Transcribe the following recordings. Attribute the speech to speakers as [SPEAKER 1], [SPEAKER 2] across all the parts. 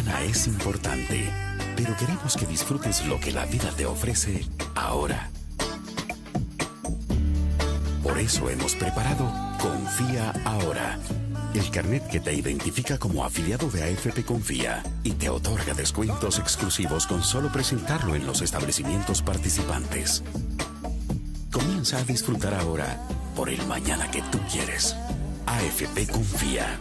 [SPEAKER 1] mañana es importante, pero queremos que disfrutes lo que la vida te ofrece ahora. Por eso hemos preparado Confía Ahora, el carnet que te identifica como afiliado de AFP Confía y te otorga descuentos exclusivos con solo presentarlo en los establecimientos participantes. Comienza a disfrutar ahora por el mañana que tú quieres. AFP Confía.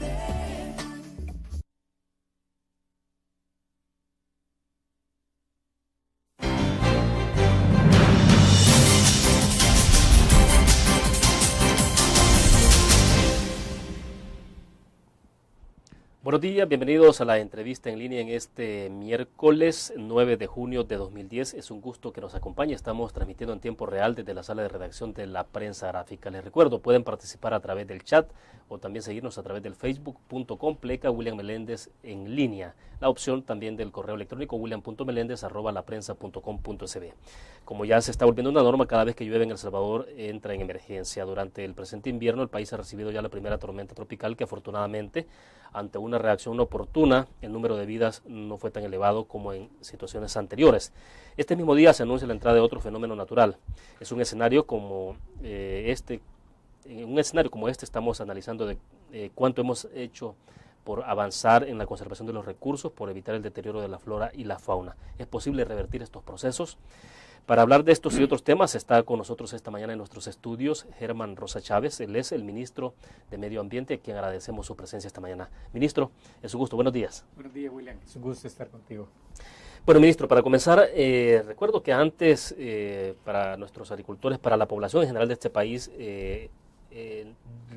[SPEAKER 2] Buenos días, bienvenidos a la entrevista en línea en este miércoles 9 de junio de 2010. Es un gusto que nos acompañe. Estamos transmitiendo en tiempo real desde la sala de redacción de La Prensa Gráfica. Les recuerdo, pueden participar a través del chat o también seguirnos a través del facebook.com/William Meléndez en línea. La opción también del correo electrónico william.melendez@laprensa.com.sb. Como ya se está volviendo una norma, cada vez que llueve en El Salvador entra en emergencia. Durante el presente invierno el país ha recibido ya la primera tormenta tropical que afortunadamente, ante una reacción oportuna, el número de vidas no fue tan elevado como en situaciones anteriores. Este mismo día se anuncia la entrada de otro fenómeno natural. Es un escenario como este. En un escenario como este estamos analizando de cuánto hemos hecho por avanzar en la conservación de los recursos, por evitar el deterioro de la flora y la fauna. ¿Es posible revertir estos procesos? Para hablar de estos y otros temas está con nosotros esta mañana en nuestros estudios Germán Rosa Chávez. Él es el ministro de Medio Ambiente, a quien agradecemos su presencia esta mañana. Ministro, es un gusto. Buenos días.
[SPEAKER 3] Buenos días, William. Es un gusto estar contigo.
[SPEAKER 2] Bueno, ministro, para comenzar, recuerdo que antes para nuestros agricultores, para la población en general de este país,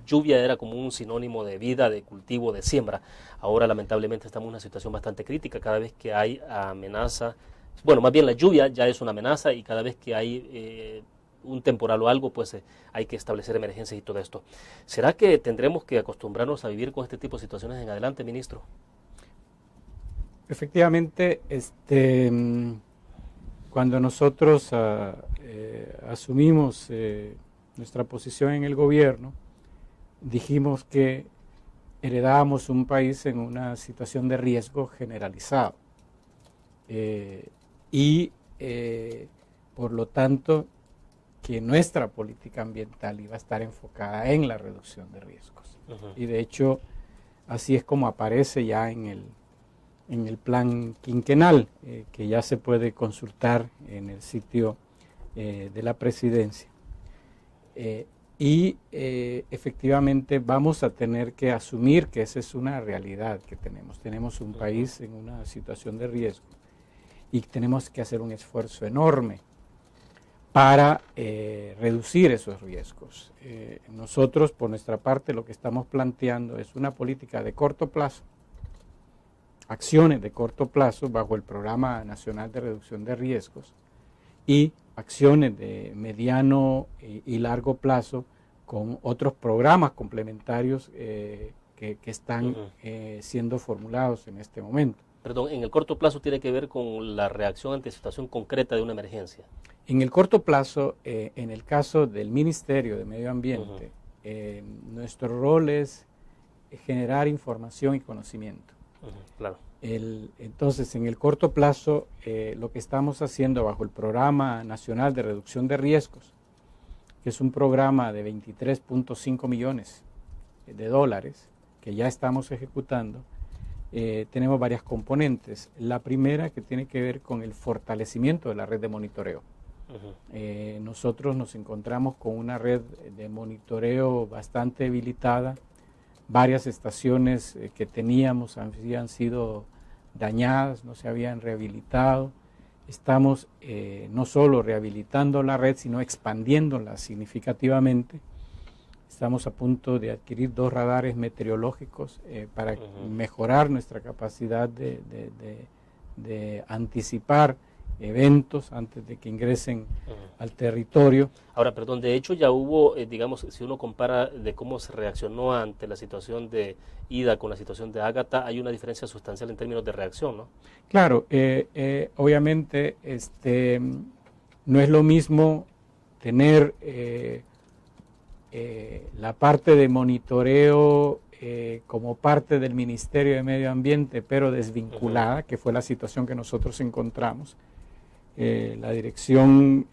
[SPEAKER 2] lluvia era como un sinónimo de vida, de cultivo, de siembra. Ahora lamentablemente estamos en una situación bastante crítica. Cada vez que hay amenaza, bueno, más bien la lluvia ya es una amenaza, y cada vez que hay un temporal o algo, pues hay que establecer emergencias y todo esto. ¿Será que tendremos que acostumbrarnos a vivir con este tipo de situaciones en adelante, ministro?
[SPEAKER 3] Efectivamente, cuando nosotros asumimos nuestra posición en el gobierno, dijimos que heredábamos un país en una situación de riesgo generalizado. Por lo tanto, que nuestra política ambiental iba a estar enfocada en la reducción de riesgos. Y de hecho, así es como aparece ya en el plan quinquenal, que ya se puede consultar en el sitio de la presidencia. Efectivamente vamos a tener que asumir que esa es una realidad que tenemos. Tenemos un país en una situación de riesgo y tenemos que hacer un esfuerzo enorme para reducir esos riesgos. Nosotros, por nuestra parte, lo que estamos planteando es una política de corto plazo, acciones de corto plazo bajo el Programa Nacional de Reducción de Riesgos y acciones de mediano y largo plazo con otros programas complementarios que están siendo formulados en este momento.
[SPEAKER 2] Perdón, en el corto plazo tiene que ver con la reacción ante situación concreta de una emergencia.
[SPEAKER 3] En el corto plazo, en el caso del Ministerio de Medio Ambiente, nuestro rol es generar información y conocimiento.
[SPEAKER 2] Claro.
[SPEAKER 3] Entonces, en el corto plazo, lo que estamos haciendo bajo el Programa Nacional de Reducción de Riesgos, que es un programa de 23.5 millones de dólares que ya estamos ejecutando, tenemos varias componentes. La primera, que tiene que ver con el fortalecimiento de la red de monitoreo. Nosotros nos encontramos con una red de monitoreo bastante debilitada. Varias estaciones que teníamos habían sido dañadas, no se habían rehabilitado. Estamos no solo rehabilitando la red, sino expandiéndola significativamente. Estamos a punto de adquirir 2 radares meteorológicos para mejorar nuestra capacidad de anticipar eventos antes de que ingresen al territorio.
[SPEAKER 2] Ahora, perdón, de hecho ya hubo, digamos, si uno compara de cómo se reaccionó ante la situación de Ida con la situación de Ágata, hay una diferencia sustancial en términos de reacción, ¿no?
[SPEAKER 3] Claro, obviamente no es lo mismo tener la parte de monitoreo como parte del Ministerio de Medio Ambiente, pero desvinculada, que fue la situación que nosotros encontramos. La Dirección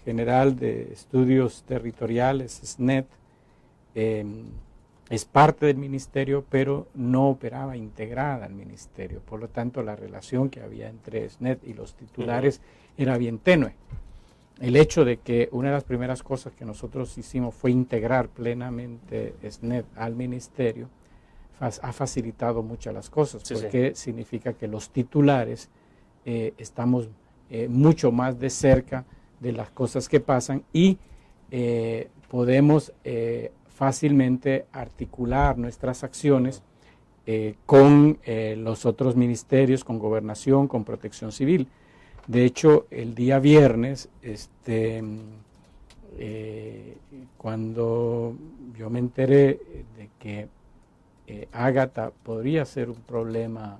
[SPEAKER 3] General de Estudios Territoriales, SNET, es parte del ministerio, pero no operaba integrada al ministerio. Por lo tanto, la relación que había entre SNET y los titulares era bien tenue. El hecho de que una de las primeras cosas que nosotros hicimos fue integrar plenamente SNET al ministerio, ha facilitado muchas las cosas, porque significa que los titulares estamos mucho más de cerca de las cosas que pasan y podemos fácilmente articular nuestras acciones con los otros ministerios, con Gobernación, con Protección Civil. De hecho, el día viernes, cuando yo me enteré de que Ágata podría ser un problema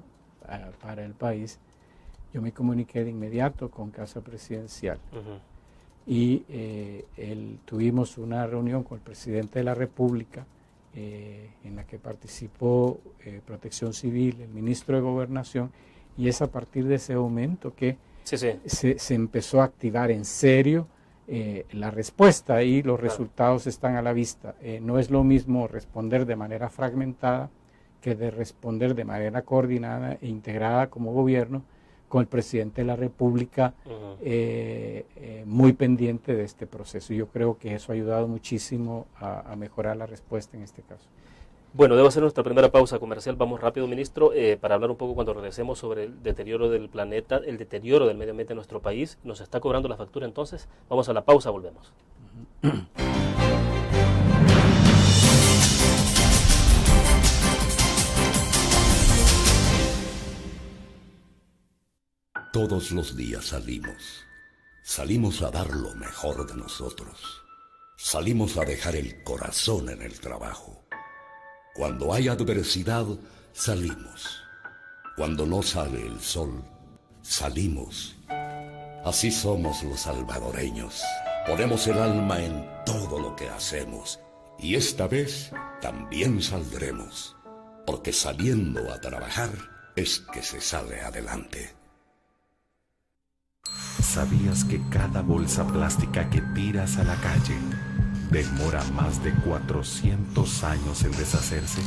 [SPEAKER 3] para el país, yo me comuniqué de inmediato con Casa Presidencial. Y tuvimos una reunión con el presidente de la República en la que participó Protección Civil, el ministro de Gobernación, y es a partir de ese momento que se empezó a activar en serio la respuesta y los resultados están a la vista. No es lo mismo responder de manera fragmentada que de responder de manera coordinada e integrada como gobierno, con el presidente de la República muy pendiente de este proceso. Yo creo que eso ha ayudado muchísimo a mejorar la respuesta en este caso.
[SPEAKER 2] Bueno, debo hacer nuestra primera pausa comercial. Vamos rápido, ministro, para hablar un poco cuando regresemos sobre el deterioro del planeta, el deterioro del medio ambiente en nuestro país. ¿Nos está cobrando la factura entonces? Vamos a la pausa, volvemos.
[SPEAKER 4] Todos los días salimos a dar lo mejor de nosotros, salimos a dejar el corazón en el trabajo. Cuando hay adversidad, salimos. Cuando no sale el sol, salimos. Así somos los salvadoreños. Ponemos el alma en todo lo que hacemos. Y esta vez también saldremos. Porque saliendo a trabajar es que se sale adelante.
[SPEAKER 1] ¿Sabías que cada bolsa plástica que tiras a la calle demora más de 400 años en deshacerse?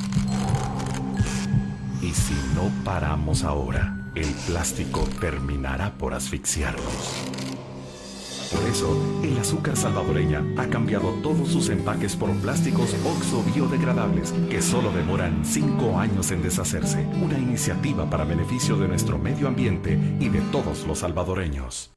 [SPEAKER 1] Y si no paramos ahora, el plástico terminará por asfixiarnos. Por eso, el azúcar salvadoreña ha cambiado todos sus empaques por plásticos OXO biodegradables que solo demoran 5 años en deshacerse. Una iniciativa para beneficio de nuestro medio ambiente y de todos los salvadoreños.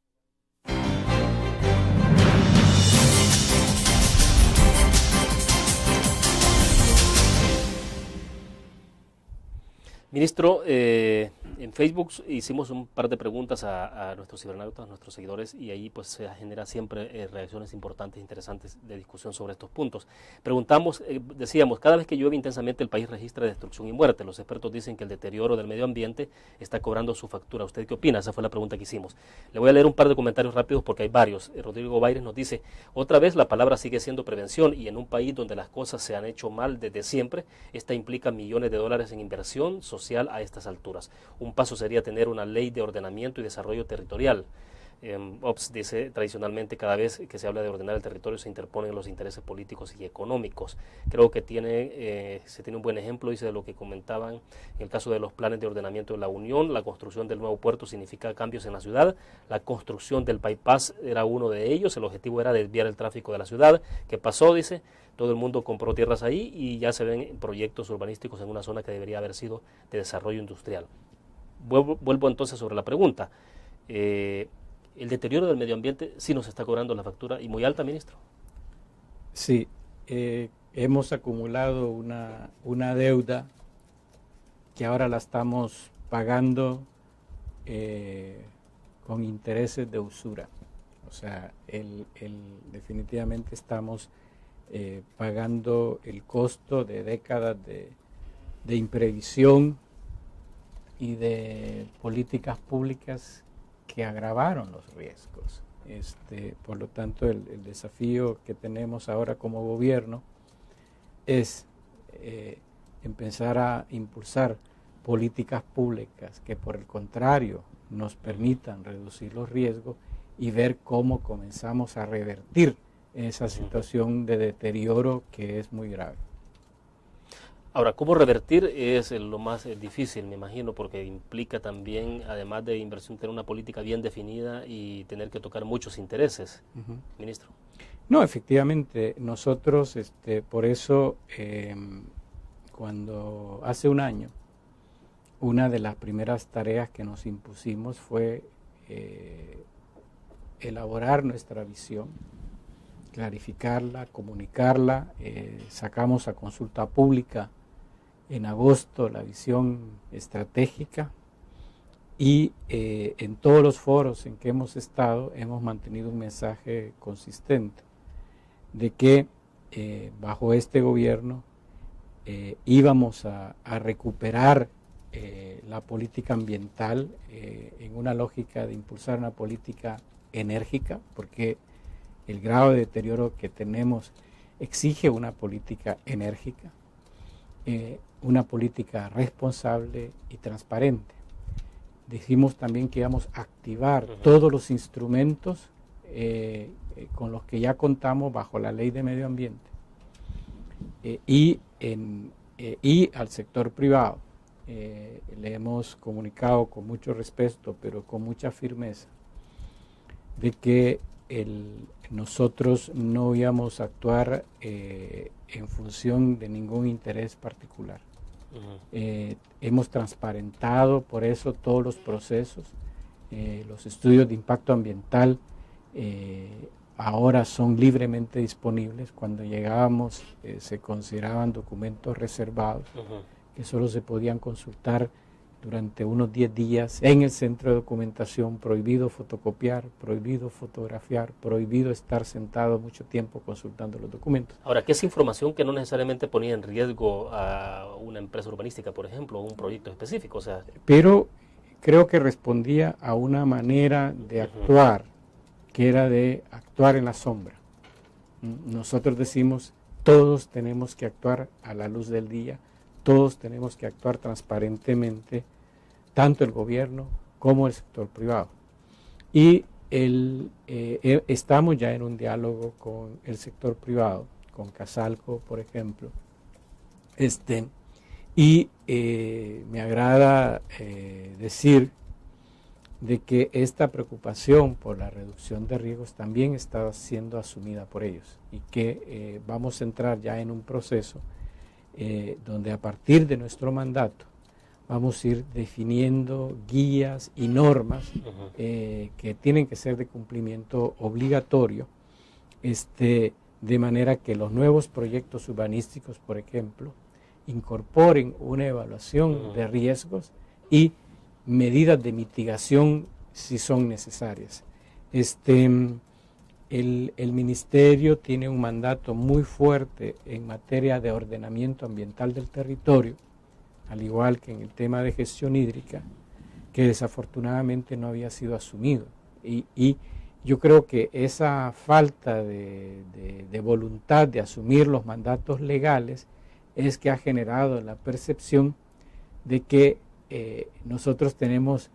[SPEAKER 2] Ministro, en Facebook hicimos un par de preguntas a nuestros cibernautas, a nuestros seguidores, y ahí pues se genera siempre reacciones importantes, interesantes de discusión sobre estos puntos. Preguntamos, decíamos, cada vez que llueve intensamente el país registra destrucción y muerte. Los expertos dicen que el deterioro del medio ambiente está cobrando su factura. ¿Usted qué opina? Esa fue la pregunta que hicimos. Le voy a leer un par de comentarios rápidos porque hay varios. Rodrigo Baires nos dice, otra vez la palabra sigue siendo prevención, y en un país donde las cosas se han hecho mal desde siempre, esta implica millones de dólares en inversión social a estas alturas. Un paso sería tener una ley de ordenamiento y desarrollo territorial. OPS dice, tradicionalmente cada vez que se habla de ordenar el territorio se interponen los intereses políticos y económicos. Creo que se tiene un buen ejemplo, dice, de lo que comentaban en el caso de los planes de ordenamiento de la Unión. La construcción del nuevo puerto significa cambios en la ciudad. La construcción del bypass era uno de ellos. El objetivo era desviar el tráfico de la ciudad. ¿Qué pasó? Dice, todo el mundo compró tierras ahí y ya se ven proyectos urbanísticos en una zona que debería haber sido de desarrollo industrial. Vuelvo entonces sobre la pregunta. El deterioro del medio ambiente sí nos está cobrando la factura, y muy alta, ministro.
[SPEAKER 3] Sí, hemos acumulado una deuda que ahora la estamos pagando con intereses de usura. O sea, definitivamente estamos pagando el costo de décadas de imprevisión y de políticas públicas que agravaron los riesgos. Por lo tanto, el desafío que tenemos ahora como gobierno es empezar a impulsar políticas públicas que por el contrario nos permitan reducir los riesgos y ver cómo comenzamos a revertir esa situación de deterioro que es muy grave.
[SPEAKER 2] Ahora, ¿cómo revertir? Es lo más difícil, me imagino, porque implica también, además de inversión, tener una política bien definida y tener que tocar muchos intereses, ministro.
[SPEAKER 3] No, efectivamente, nosotros, por eso, cuando hace un año, una de las primeras tareas que nos impusimos fue elaborar nuestra visión, clarificarla, comunicarla, sacamos a consulta pública en agosto la visión estratégica y en todos los foros en que hemos estado hemos mantenido un mensaje consistente de que bajo este gobierno íbamos a recuperar la política ambiental en una lógica de impulsar una política enérgica, porque el grado de deterioro que tenemos exige una política enérgica, una política responsable y transparente. Dijimos también que íbamos a activar todos los instrumentos con los que ya contamos bajo la Ley de Medio Ambiente y al sector privado. Le hemos comunicado con mucho respeto, pero con mucha firmeza, de que nosotros no íbamos a actuar en función de ningún interés particular. Hemos transparentado por eso todos los procesos. Los estudios de impacto ambiental ahora son libremente disponibles. Cuando llegábamos se consideraban documentos reservados que solo se podían consultar durante unos 10 días en el centro de documentación, prohibido fotocopiar, prohibido fotografiar, prohibido estar sentado mucho tiempo consultando los documentos.
[SPEAKER 2] Ahora, ¿qué es información que no necesariamente ponía en riesgo a una empresa urbanística, por ejemplo, o un proyecto específico? O sea,
[SPEAKER 3] pero creo que respondía a una manera de actuar, que era de actuar en la sombra. Nosotros decimos, todos tenemos que actuar a la luz del día, todos tenemos que actuar transparentemente, tanto el gobierno como el sector privado. Y estamos ya en un diálogo con el sector privado, con Casalco, por ejemplo. Y me agrada decir de que esta preocupación por la reducción de riesgos también está siendo asumida por ellos y que vamos a entrar ya en un proceso donde a partir de nuestro mandato vamos a ir definiendo guías y normas que tienen que ser de cumplimiento obligatorio, de manera que los nuevos proyectos urbanísticos, por ejemplo, incorporen una evaluación de riesgos y medidas de mitigación si son necesarias. El Ministerio tiene un mandato muy fuerte en materia de ordenamiento ambiental del territorio, al igual que en el tema de gestión hídrica, que desafortunadamente no había sido asumido. Y yo creo que esa falta de voluntad de asumir los mandatos legales es que ha generado la percepción de que nosotros tenemos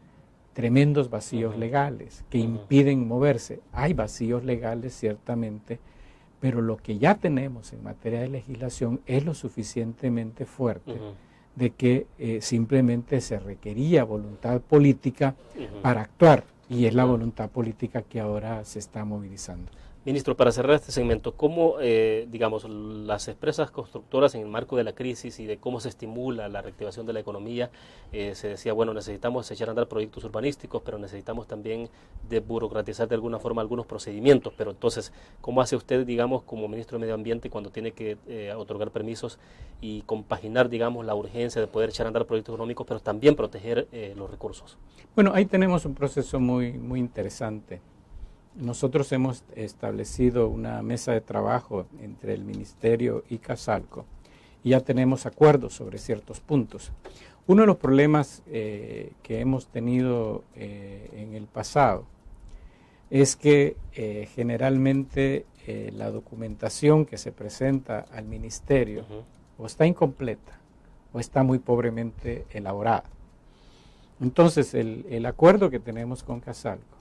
[SPEAKER 3] tremendos vacíos legales que impiden moverse. Hay vacíos legales ciertamente, pero lo que ya tenemos en materia de legislación es lo suficientemente fuerte de que simplemente se requería voluntad política para actuar, y es la voluntad política que ahora se está movilizando.
[SPEAKER 2] Ministro, para cerrar este segmento, ¿cómo, digamos, las empresas constructoras en el marco de la crisis y de cómo se estimula la reactivación de la economía, se decía, bueno, necesitamos echar a andar proyectos urbanísticos, pero necesitamos también desburocratizar de alguna forma algunos procedimientos, pero entonces, ¿cómo hace usted, digamos, como ministro de Medio Ambiente cuando tiene que otorgar permisos y compaginar, digamos, la urgencia de poder echar a andar proyectos económicos, pero también proteger los recursos?
[SPEAKER 3] Bueno, ahí tenemos un proceso muy interesante. Nosotros hemos establecido una mesa de trabajo entre el Ministerio y Casalco y ya tenemos acuerdos sobre ciertos puntos. Uno de los problemas que hemos tenido en el pasado es que generalmente la documentación que se presenta al Ministerio o está incompleta o está muy pobremente elaborada. Entonces, el acuerdo que tenemos con Casalco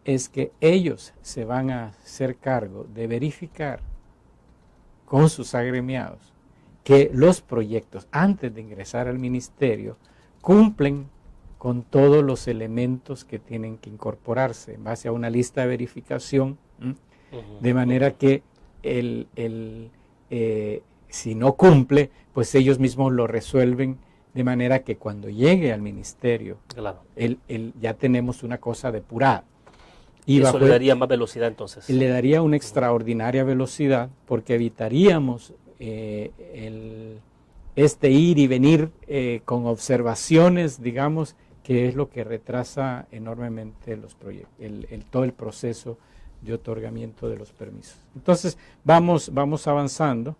[SPEAKER 3] es que ellos se van a hacer cargo de verificar con sus agremiados que los proyectos, antes de ingresar al ministerio, cumplen con todos los elementos que tienen que incorporarse en base a una lista de verificación, de manera que si no cumple, pues ellos mismos lo resuelven, de manera que cuando llegue al ministerio, claro, ya tenemos una cosa depurada.
[SPEAKER 2] Y eso le daría más velocidad entonces.
[SPEAKER 3] Le daría una extraordinaria velocidad, porque evitaríamos este ir y venir con observaciones, digamos, que es lo que retrasa enormemente los proyectos, todo el proceso de otorgamiento de los permisos. Entonces, vamos avanzando.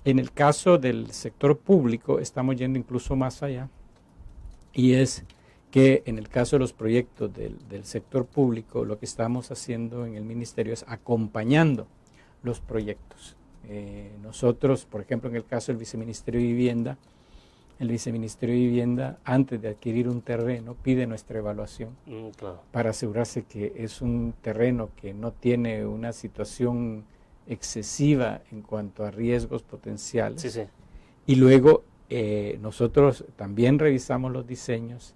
[SPEAKER 3] En el caso del sector público, estamos yendo incluso más allá, y es que en el caso de los proyectos del sector público, lo que estamos haciendo en el ministerio es acompañando los proyectos. Nosotros, por ejemplo, en el caso del Viceministerio de Vivienda, el Viceministerio de Vivienda, antes de adquirir un terreno, pide nuestra evaluación claro, para asegurarse que es un terreno que no tiene una situación excesiva en cuanto a riesgos potenciales.
[SPEAKER 2] Sí, sí.
[SPEAKER 3] Y luego nosotros también revisamos los diseños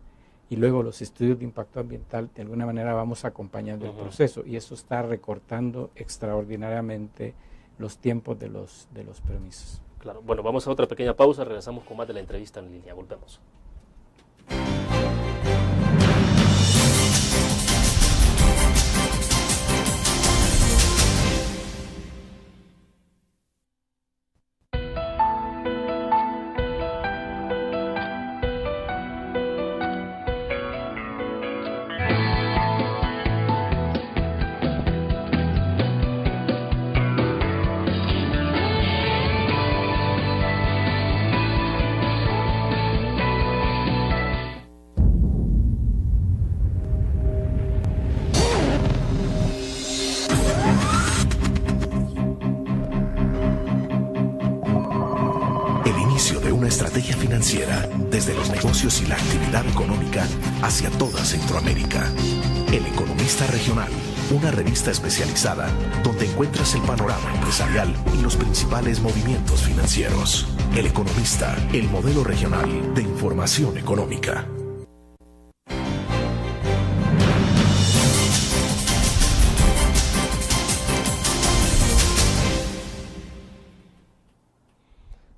[SPEAKER 3] y luego los estudios de impacto ambiental. De alguna manera vamos acompañando el proceso, y eso está recortando extraordinariamente los tiempos de los permisos.
[SPEAKER 2] Claro. Bueno, vamos a otra pequeña pausa, regresamos con más de la entrevista en línea. Volvemos.
[SPEAKER 5] Estrategia financiera desde los negocios y la actividad económica hacia toda Centroamérica. El Economista Regional, una revista especializada donde encuentras el panorama empresarial y los principales movimientos financieros. El Economista, el modelo regional de información económica.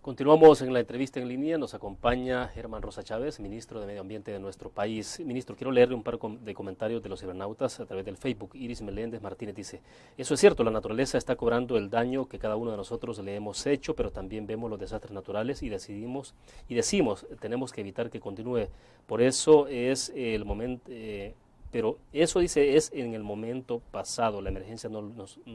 [SPEAKER 2] Continuamos en la entrevista en línea. Nos acompaña Germán Rosa Chávez, ministro de Medio Ambiente de nuestro país. Ministro, quiero leerle un par de comentarios de los cibernautas a través del Facebook. Iris Meléndez Martínez dice: eso es cierto, la naturaleza está cobrando el daño que cada uno de nosotros le hemos hecho, pero también vemos los desastres naturales y decimos, tenemos que evitar que continúe. Por eso es el momento... pero eso, dice, es en el momento pasado. La emergencia no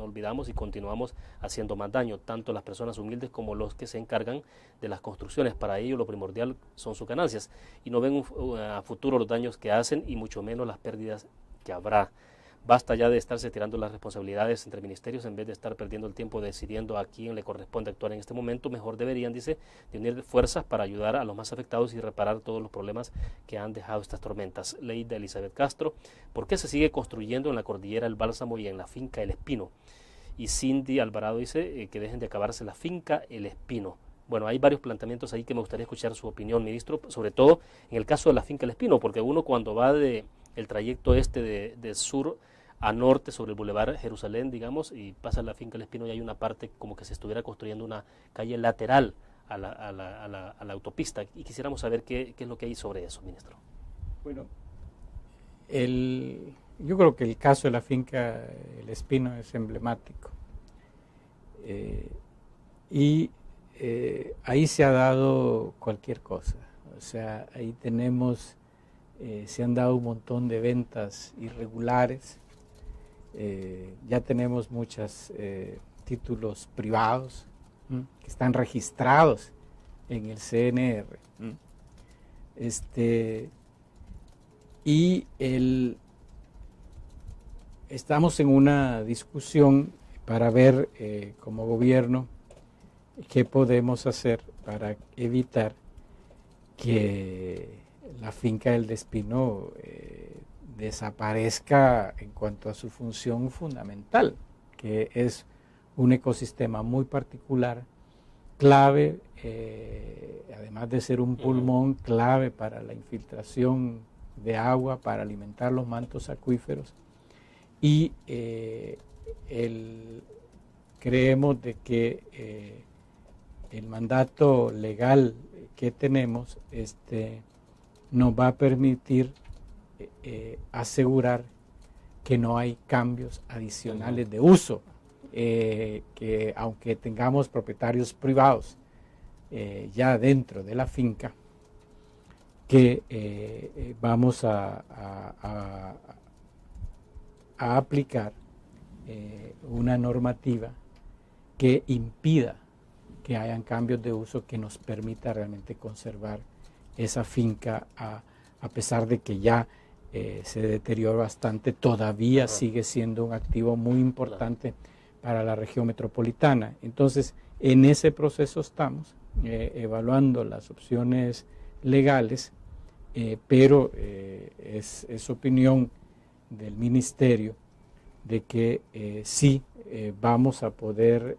[SPEAKER 2] olvidamos y continuamos haciendo más daño, tanto las personas humildes como los que se encargan de las construcciones. Para ello lo primordial son sus ganancias y no ven a futuro los daños que hacen y mucho menos las pérdidas que habrá. Basta ya de estarse tirando las responsabilidades entre ministerios en vez de estar perdiendo el tiempo decidiendo a quién le corresponde actuar en este momento. Mejor deberían, dice, de unir fuerzas para ayudar a los más afectados y reparar todos los problemas que han dejado estas tormentas. Ley de Elizabeth Castro: ¿por qué se sigue construyendo en la cordillera El Bálsamo y en la finca El Espino? Y Cindy Alvarado dice que dejen de acabarse la finca El Espino. Bueno, hay varios planteamientos ahí que me gustaría escuchar su opinión, ministro, sobre todo en el caso de la finca El Espino, porque uno cuando va de el trayecto de sur a norte sobre el Boulevard Jerusalén, digamos, y pasa la finca El Espino, y hay una parte como que se estuviera construyendo una calle lateral a la autopista, y quisiéramos saber qué es lo que hay sobre eso, ministro.
[SPEAKER 3] Bueno, yo creo que el caso de la finca El Espino es emblemático, ahí se ha dado cualquier cosa. O sea, ahí tenemos, se han dado un montón de ventas irregulares. Ya tenemos muchos títulos privados que están registrados en el CNR. Estamos en una discusión para ver como gobierno qué podemos hacer para evitar que la finca del Despino desaparezca en cuanto a su función fundamental, que es un ecosistema muy particular, clave, además de ser un pulmón, clave para la infiltración de agua, para alimentar los mantos acuíferos, y creemos de que el mandato legal que tenemos nos va a permitir asegurar que no hay cambios adicionales de uso, que aunque tengamos propietarios privados ya dentro de la finca, que vamos a aplicar una normativa que impida que hayan cambios de uso, que nos permita realmente conservar esa finca, a pesar de que ya se deterioró bastante, todavía sigue siendo un activo muy importante para la región metropolitana. Entonces, en ese proceso estamos evaluando las opciones legales, pero es opinión del ministerio de que sí vamos a poder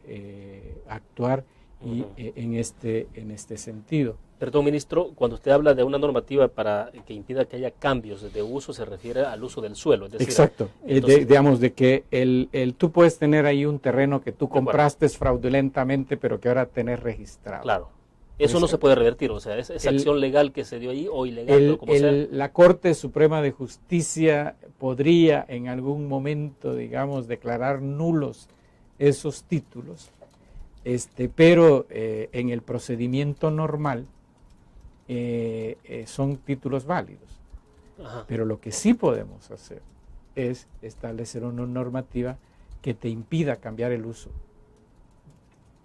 [SPEAKER 3] actuar en este sentido.
[SPEAKER 2] Perdón, ministro, cuando usted habla de una normativa para que impida que haya cambios de uso, se refiere al uso del suelo. Es decir,
[SPEAKER 3] exacto.
[SPEAKER 2] Entonces,
[SPEAKER 3] digamos de que tú puedes tener ahí un terreno que tú compraste fraudulentamente, pero que ahora tenés registrado.
[SPEAKER 2] Claro. Eso no se puede revertir, o sea, esa acción legal que se dio ahí, o ilegal, pero como sea.
[SPEAKER 3] La Corte Suprema de Justicia podría en algún momento, digamos, declarar nulos esos títulos, pero en el procedimiento normal son títulos válidos.
[SPEAKER 2] Ajá.
[SPEAKER 3] Pero lo que sí podemos hacer es establecer una normativa que te impida cambiar el uso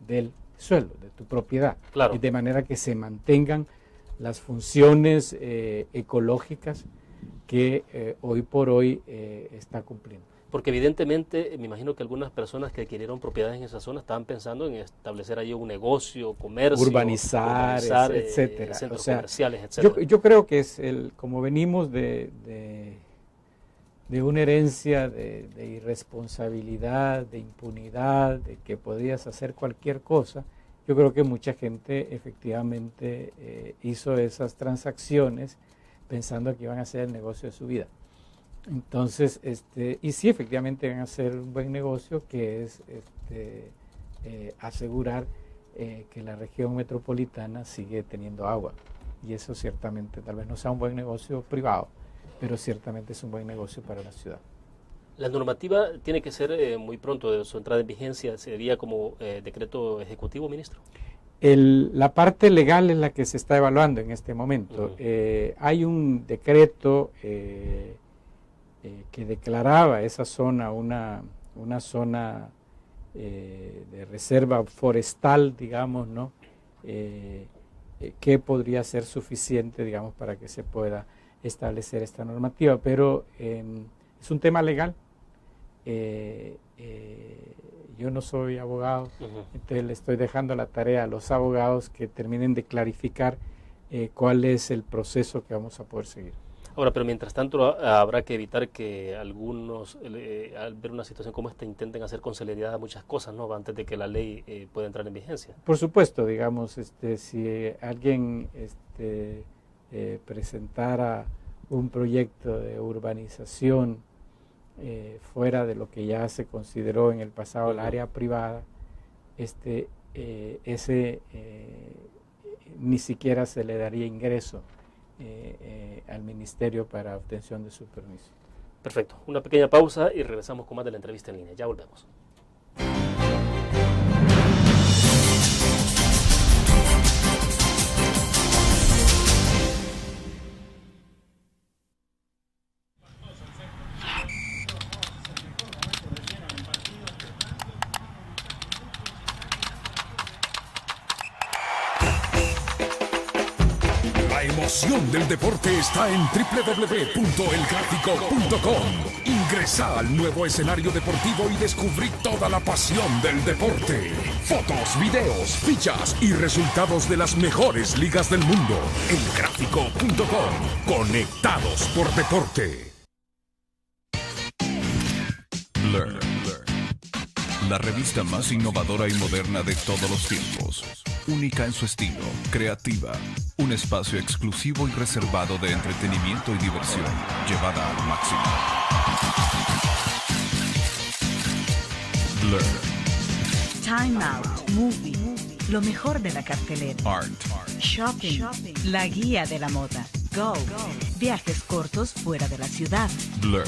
[SPEAKER 3] del suelo, de tu propiedad,
[SPEAKER 2] claro,
[SPEAKER 3] de manera que se mantengan las funciones ecológicas que hoy por hoy está cumpliendo.
[SPEAKER 2] Porque evidentemente me imagino que algunas personas que adquirieron propiedades en esa zona estaban pensando en establecer ahí un negocio, comercio,
[SPEAKER 3] urbanizar etcétera,
[SPEAKER 2] centros
[SPEAKER 3] o sea,
[SPEAKER 2] comerciales, etcétera.
[SPEAKER 3] Yo creo que es como venimos de una herencia de irresponsabilidad, de impunidad, de que podías hacer cualquier cosa. Yo creo que mucha gente efectivamente hizo esas transacciones pensando que iban a hacer el negocio de su vida. Entonces, y sí, efectivamente van a hacer un buen negocio, que es asegurar que la región metropolitana sigue teniendo agua. Y eso ciertamente, tal vez no sea un buen negocio privado, pero ciertamente es un buen negocio para la ciudad.
[SPEAKER 2] La normativa tiene que ser muy pronto de su entrada en vigencia, ¿sería como decreto ejecutivo, ministro?
[SPEAKER 3] La parte legal es la que se está evaluando en este momento. Hay un decreto que declaraba esa zona una zona de reserva forestal, digamos, ¿no? Que podría ser suficiente, digamos, para que se pueda establecer esta normativa, pero es un tema legal. Yo no soy abogado, entonces le estoy dejando la tarea a los abogados que terminen de clarificar cuál es el proceso que vamos a poder seguir.
[SPEAKER 2] Ahora, pero mientras tanto habrá que evitar que algunos, al ver una situación como esta, intenten hacer con celeridad muchas cosas, ¿no? Antes de que la ley pueda entrar en vigencia.
[SPEAKER 3] Por supuesto, digamos, si alguien presentara un proyecto de urbanización fuera de lo que ya se consideró en el pasado el área privada, ni siquiera se le daría ingreso al ministerio para obtención de su permiso.
[SPEAKER 2] Perfecto, una pequeña pausa y regresamos con más de la entrevista en línea. Ya volvemos.
[SPEAKER 6] La emoción del deporte está en www.elgráfico.com. Ingresa al nuevo escenario deportivo y descubrí toda la pasión del deporte. Fotos, videos, fichas y resultados de las mejores ligas del mundo. Elgráfico.com. Conectados por deporte.
[SPEAKER 7] Blur. La revista más innovadora y moderna de todos los tiempos. Única en su estilo, creativa. Un espacio exclusivo y reservado de entretenimiento y diversión, llevada al máximo. Blur.
[SPEAKER 8] Time Out, Movie, lo mejor de la cartelera.
[SPEAKER 7] Art.
[SPEAKER 8] Shopping, la guía de la moda. Go, viajes cortos fuera de la ciudad.
[SPEAKER 7] Blur.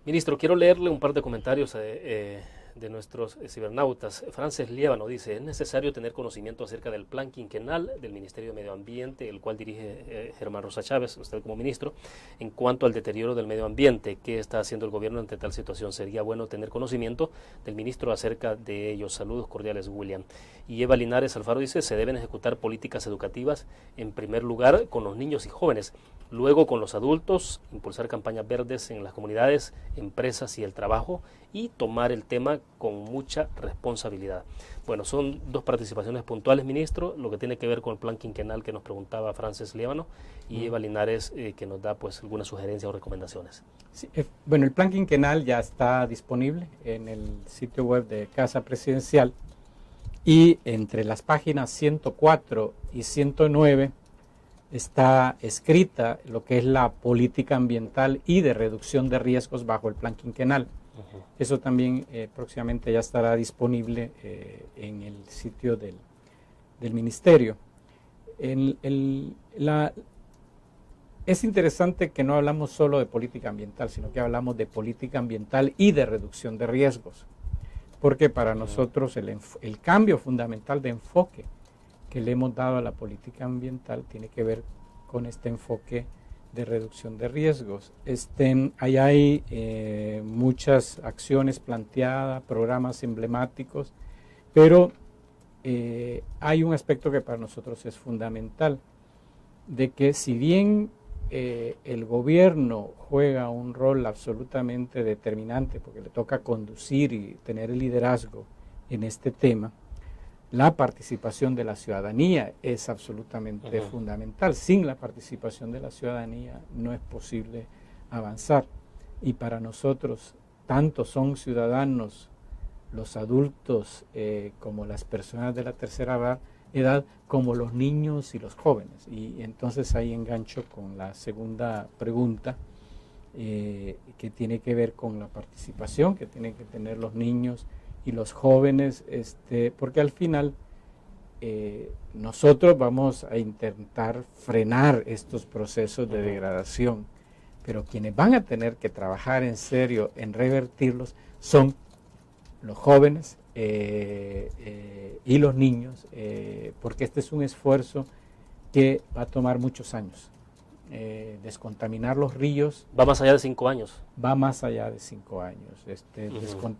[SPEAKER 2] Ministro, quiero leerle un par de comentarios de nuestros cibernautas. Frances Liévano dice: es necesario tener conocimiento acerca del plan quinquenal del Ministerio de Medio Ambiente, el cual dirige Germán Rosa Chávez, usted como ministro, en cuanto al deterioro del medio ambiente. ¿Qué está haciendo el gobierno ante tal situación? Sería bueno tener conocimiento del ministro acerca de ellos. Saludos cordiales, William. Y Eva Linares Alfaro dice: se deben ejecutar políticas educativas, en primer lugar con los niños y jóvenes, luego con los adultos, impulsar campañas verdes en las comunidades, empresas y el trabajo, y tomar el tema con mucha responsabilidad. Bueno, son dos participaciones puntuales, ministro, lo que tiene que ver con el plan quinquenal que nos preguntaba Frances Liévano, y Eva Linares, que nos da pues algunas sugerencias o recomendaciones.
[SPEAKER 3] Sí, bueno, el plan quinquenal ya está disponible en el sitio web de Casa Presidencial, y entre las páginas 104 y 109 está escrita lo que es la política ambiental y de reducción de riesgos bajo el plan quinquenal. Eso también próximamente ya estará disponible en el sitio del ministerio. Es interesante que no hablamos solo de política ambiental, sino que hablamos de política ambiental y de reducción de riesgos, porque para nosotros el cambio fundamental de enfoque que le hemos dado a la política ambiental tiene que ver con este enfoque de reducción de riesgos. Ahí hay muchas acciones planteadas, programas emblemáticos, pero hay un aspecto que para nosotros es fundamental, de que si bien el gobierno juega un rol absolutamente determinante, porque le toca conducir y tener el liderazgo en este tema, la participación de la ciudadanía es absolutamente fundamental. Sin la participación de la ciudadanía no es posible avanzar. Y para nosotros, tanto son ciudadanos los adultos como las personas de la tercera edad, como los niños y los jóvenes. Y entonces ahí engancho con la segunda pregunta, que tiene que ver con la participación que tienen que tener los niños y los jóvenes, porque al final nosotros vamos a intentar frenar estos procesos de degradación, pero quienes van a tener que trabajar en serio en revertirlos son los jóvenes y los niños, porque este es un esfuerzo que va a tomar muchos años. Descontaminar los ríos.
[SPEAKER 2] ¿Va más allá de 5 años?
[SPEAKER 3] Va más allá de 5 años.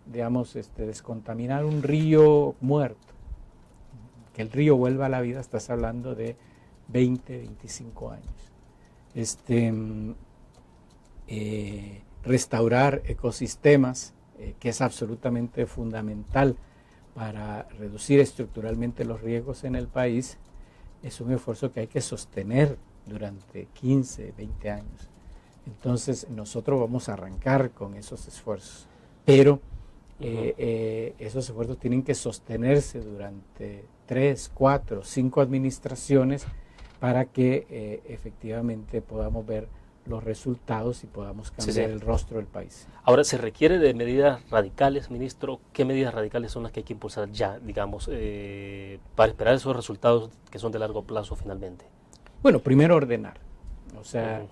[SPEAKER 3] Descontaminar un río muerto, que el río vuelva a la vida, estás hablando de 20, 25 años. Restaurar ecosistemas, que es absolutamente fundamental para reducir estructuralmente los riesgos en el país, es un esfuerzo que hay que sostener durante 15, 20 años. Entonces nosotros vamos a arrancar con esos esfuerzos, pero esos esfuerzos tienen que sostenerse durante 3, 4, 5 administraciones para que efectivamente podamos ver los resultados y podamos cambiar el rostro del país.
[SPEAKER 2] Ahora, ¿se requiere de medidas radicales, ministro? ¿Qué medidas radicales son las que hay que impulsar ya, digamos, para esperar esos resultados que son de largo plazo finalmente?
[SPEAKER 3] Bueno, primero ordenar. O sea,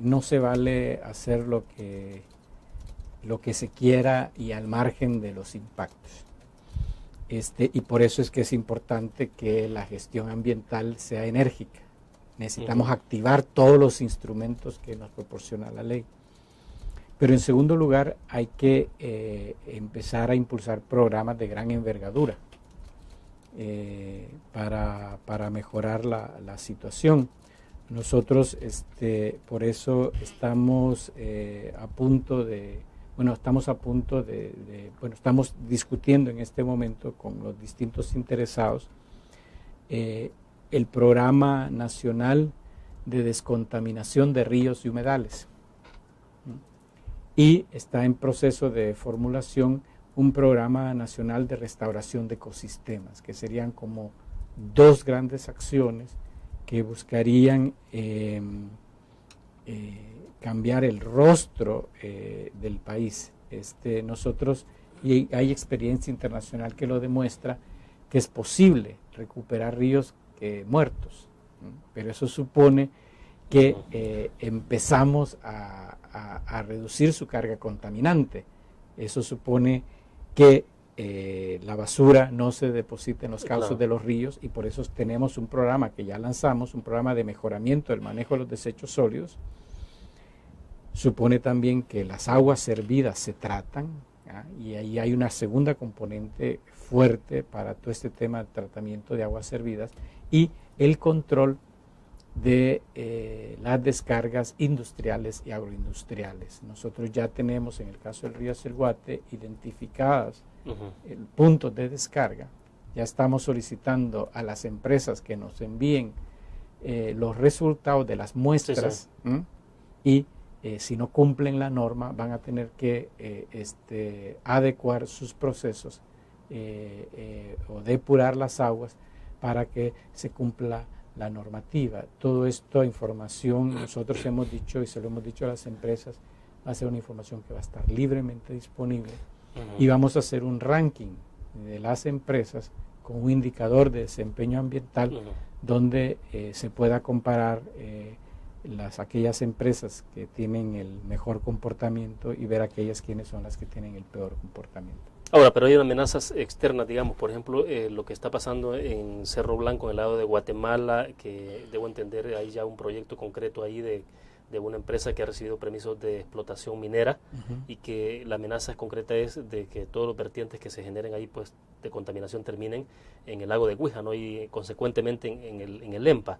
[SPEAKER 3] no se vale hacer lo que se quiera y al margen de los impactos. Y por eso es que es importante que la gestión ambiental sea enérgica. Necesitamos activar todos los instrumentos que nos proporciona la ley. Pero en segundo lugar hay que empezar a impulsar programas de gran envergadura para mejorar la situación. Nosotros por eso estamos estamos discutiendo en este momento con los distintos interesados el programa nacional de descontaminación de ríos y humedales. Y está en proceso de formulación un programa nacional de restauración de ecosistemas, que serían como dos grandes acciones que buscarían cambiar el rostro del país. Nosotros, y hay experiencia internacional que lo demuestra, que es posible recuperar ríos muertos, pero eso supone que empezamos a reducir su carga contaminante. Eso supone que la basura no se deposita en los cauces de los ríos, y por eso tenemos un programa que ya lanzamos, un programa de mejoramiento del manejo de los desechos sólidos. Supone también que las aguas servidas se tratan, y ahí hay una segunda componente fuerte para todo este tema de tratamiento de aguas servidas, y el control de las descargas industriales y agroindustriales. Nosotros ya tenemos, en el caso del río Acelguate, identificadas puntos de descarga. Ya estamos solicitando a las empresas que nos envíen los resultados de las muestras, y si no cumplen la norma van a tener que adecuar sus procesos o depurar las aguas para que se cumpla la normativa. Todo esto, información, nosotros hemos dicho y se lo hemos dicho a las empresas, va a ser una información que va a estar libremente disponible, y vamos a hacer un ranking de las empresas con un indicador de desempeño ambiental donde se pueda comparar aquellas empresas que tienen el mejor comportamiento y ver aquellas quienes son las que tienen el peor comportamiento.
[SPEAKER 2] Ahora, pero hay amenazas externas, digamos, por ejemplo, lo que está pasando en Cerro Blanco, en el lado de Guatemala, que debo entender hay ya un proyecto concreto ahí de una empresa que ha recibido permisos de explotación minera, y que la amenaza concreta es de que todos los vertientes que se generen ahí, pues, de contaminación terminen en el lago de Guija, ¿no? Y consecuentemente en el EMPA.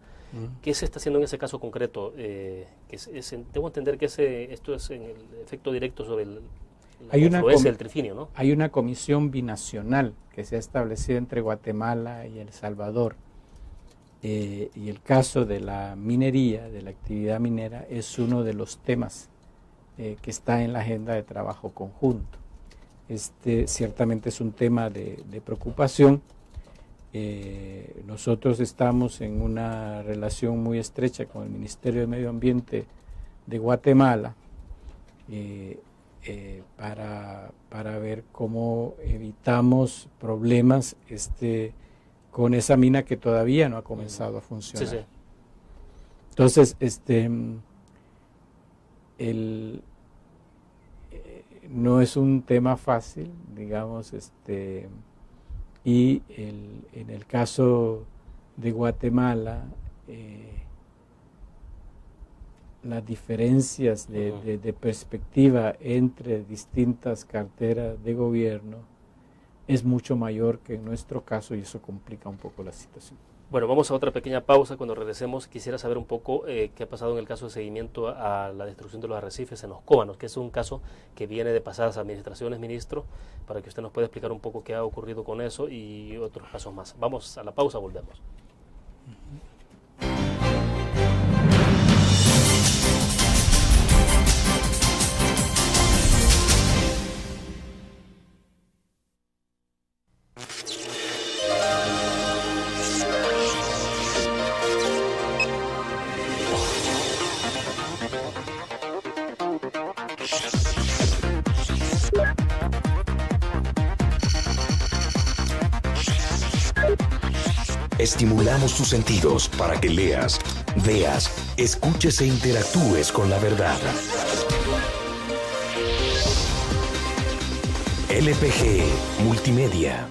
[SPEAKER 2] ¿Qué se está haciendo en ese caso concreto? Debo entender que esto es en el efecto directo sobre la influencia del trifinio, ¿no?
[SPEAKER 3] Hay una comisión binacional que se ha establecido entre Guatemala y El Salvador, y el caso de la minería, de la actividad minera, es uno de los temas que está en la agenda de trabajo conjunto. Ciertamente es un tema de preocupación. Nosotros estamos en una relación muy estrecha con el Ministerio de Medio Ambiente de Guatemala para ver cómo evitamos problemas con esa mina que todavía no ha comenzado a funcionar. Sí, sí. Entonces, no es un tema fácil, digamos, y en el caso de Guatemala, las diferencias de perspectiva entre distintas carteras de gobierno es mucho mayor que en nuestro caso, y eso complica un poco la situación.
[SPEAKER 2] Bueno, vamos a otra pequeña pausa. Cuando regresemos quisiera saber un poco qué ha pasado en el caso de seguimiento a la destrucción de los arrecifes en Los Cóbanos, que es un caso que viene de pasadas administraciones, ministro, para que usted nos pueda explicar un poco qué ha ocurrido con eso y otros casos más. Vamos a la pausa, volvemos.
[SPEAKER 5] Estimulamos tus sentidos para que leas, veas, escuches e interactúes con la verdad. LPG Multimedia.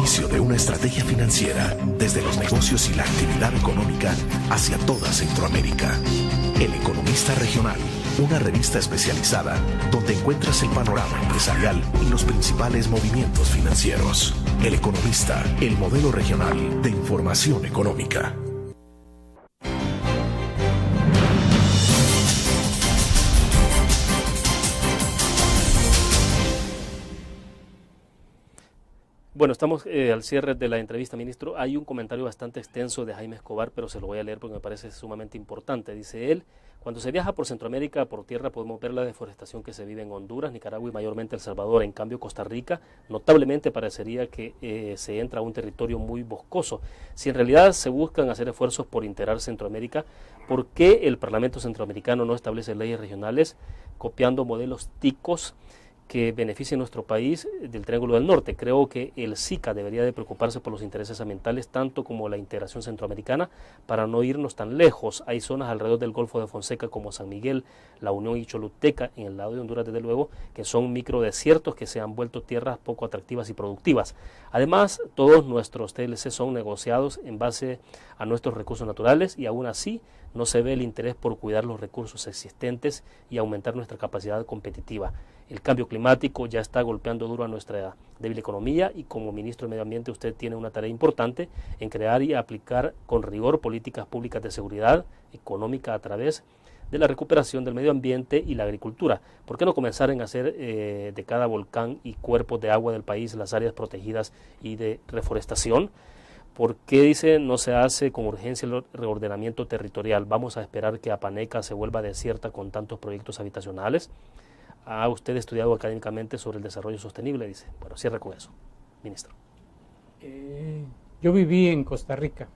[SPEAKER 5] inicio de una estrategia financiera desde los negocios y la actividad económica hacia toda Centroamérica. El Economista Regional, una revista especializada donde encuentras el panorama empresarial y los principales movimientos financieros. El Economista, el modelo regional de información económica.
[SPEAKER 2] Bueno, estamos al cierre de la entrevista, ministro. Hay un comentario bastante extenso de Jaime Escobar, pero se lo voy a leer porque me parece sumamente importante. Dice él: cuando se viaja por Centroamérica, por tierra, podemos ver la deforestación que se vive en Honduras, Nicaragua y mayormente El Salvador. En cambio, Costa Rica notablemente parecería que se entra a un territorio muy boscoso. Si en realidad se buscan hacer esfuerzos por integrar Centroamérica, ¿por qué el Parlamento Centroamericano no establece leyes regionales copiando modelos ticos que beneficie a nuestro país del Triángulo del Norte? Creo que el SICA debería de preocuparse por los intereses ambientales tanto como la integración centroamericana para no irnos tan lejos. Hay zonas alrededor del Golfo de Fonseca como San Miguel, La Unión y Choluteca, en el lado de Honduras desde luego, que son microdesiertos que se han vuelto tierras poco atractivas y productivas. Además, todos nuestros TLC son negociados en base a nuestros recursos naturales y aún así no se ve el interés por cuidar los recursos existentes y aumentar nuestra capacidad competitiva. El cambio climático ya está golpeando duro a nuestra débil economía y como ministro de Medio Ambiente usted tiene una tarea importante en crear y aplicar con rigor políticas públicas de seguridad económica a través de la recuperación del medio ambiente y la agricultura. ¿Por qué no comenzar en hacer de cada volcán y cuerpos de agua del país las áreas protegidas y de reforestación? ¿Por qué, dice, no se hace con urgencia el reordenamiento territorial? ¿Vamos a esperar que Apaneca se vuelva desierta con tantos proyectos habitacionales? ¿Ha usted estudiado académicamente sobre el desarrollo sostenible? Dice. Bueno, cierre con eso, ministro.
[SPEAKER 3] Yo viví en Costa Rica,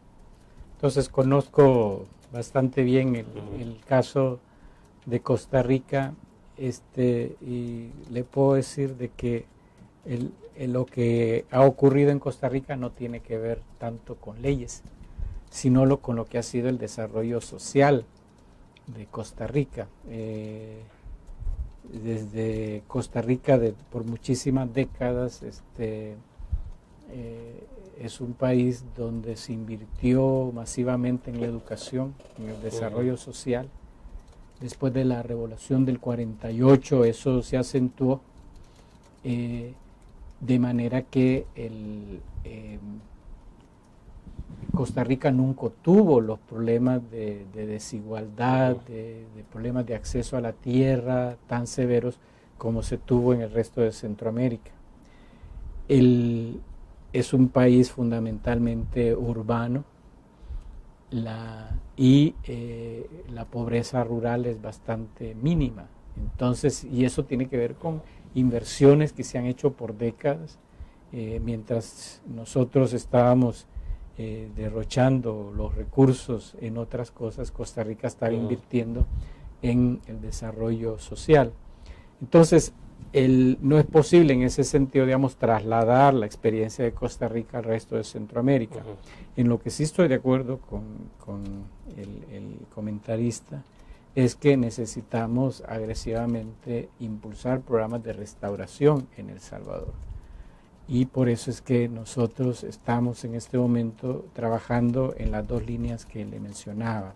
[SPEAKER 3] entonces conozco bastante bien el caso de Costa Rica, y le puedo decir de que lo que ha ocurrido en Costa Rica no tiene que ver tanto con leyes, sino con lo que ha sido el desarrollo social de Costa Rica. Desde Costa Rica por muchísimas décadas es un país donde se invirtió masivamente en la educación, en el desarrollo social. Después de la revolución del 48 eso se acentuó, de manera que Costa Rica nunca tuvo los problemas de desigualdad, de problemas de acceso a la tierra tan severos como se tuvo en el resto de Centroamérica. Es un país fundamentalmente urbano y la pobreza rural es bastante mínima. Entonces, y eso tiene que ver con inversiones que se han hecho por décadas, mientras nosotros estábamos derrochando los recursos en otras cosas, Costa Rica estaba invirtiendo en el desarrollo social. Entonces, no es posible en ese sentido, digamos, trasladar la experiencia de Costa Rica al resto de Centroamérica. En lo que sí estoy de acuerdo con el comentarista es que necesitamos agresivamente impulsar programas de restauración en El Salvador. Y por eso es que nosotros estamos en este momento trabajando en las dos líneas que le mencionaba.